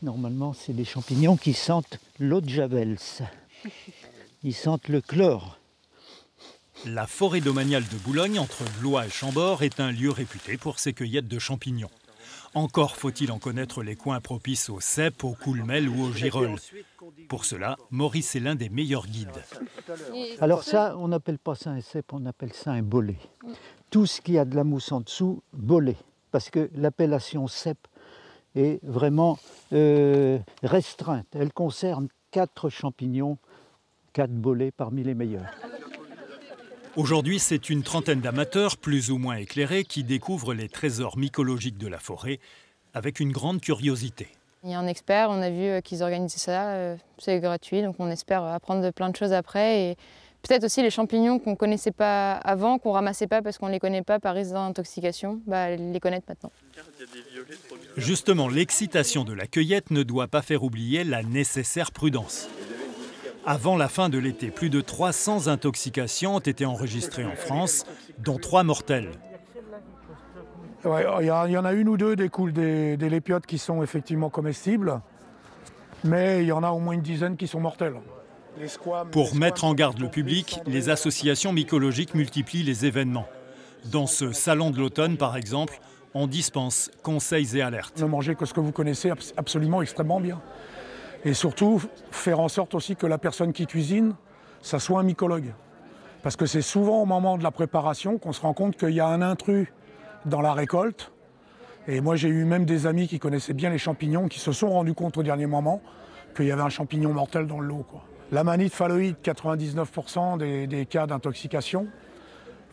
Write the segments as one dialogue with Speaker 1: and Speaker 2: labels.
Speaker 1: Normalement, c'est des champignons qui sentent l'eau de Javel. Ils sentent le chlore.
Speaker 2: La forêt domaniale de Boulogne, entre Blois et Chambord, est un lieu réputé pour ses cueillettes de champignons. Encore faut-il en connaître les coins propices aux cèpes, aux coulmelles ou aux girolles. Pour cela, Maurice est l'un des meilleurs guides.
Speaker 1: Alors ça, on n'appelle pas ça un cèpe, on appelle ça un bolet. Tout ce qui a de la mousse en dessous, bolet. Parce que l'appellation cèpe est vraiment restreinte. Elle concerne 4 champignons, 4 bolets parmi les meilleurs.
Speaker 2: Aujourd'hui, c'est une trentaine d'amateurs, plus ou moins éclairés, qui découvrent les trésors mycologiques de la forêt avec une grande curiosité.
Speaker 3: Il y a un expert, on a vu qu'ils organisaient ça, c'est gratuit, donc on espère apprendre plein de choses après. Et peut-être aussi les champignons qu'on ne connaissait pas avant, qu'on ne ramassait pas parce qu'on ne les connaît pas par risque d'intoxication, les connaître maintenant.
Speaker 2: Justement, l'excitation de la cueillette ne doit pas faire oublier la nécessaire prudence. Avant la fin de l'été, plus de 300 intoxications ont été enregistrées en France, dont 3 mortelles.
Speaker 4: Ouais, il y en a une ou deux des lépiotes qui sont effectivement comestibles, mais il y en a au moins une dizaine qui sont mortelles.
Speaker 2: Pour mettre en garde le public, les associations mycologiques multiplient les événements. Dans ce salon de l'automne, par exemple, on dispense conseils et alertes.
Speaker 4: Ne mangez que ce que vous connaissez absolument extrêmement bien. Et surtout, faire en sorte aussi que la personne qui cuisine, ça soit un mycologue. Parce que c'est souvent au moment de la préparation qu'on se rend compte qu'il y a un intrus dans la récolte. Et moi, j'ai eu même des amis qui connaissaient bien les champignons, qui se sont rendus compte au dernier moment qu'il y avait un champignon mortel dans le lot, quoi. L'amanite phalloïde, 99% des cas d'intoxication.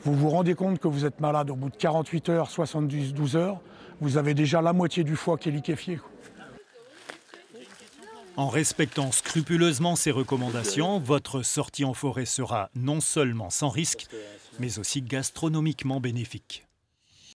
Speaker 4: Vous vous rendez compte que vous êtes malade au bout de 48 heures, 72 heures, vous avez déjà la moitié du foie qui est liquéfié, quoi.
Speaker 2: En respectant scrupuleusement ces recommandations, votre sortie en forêt sera non seulement sans risque, mais aussi gastronomiquement bénéfique.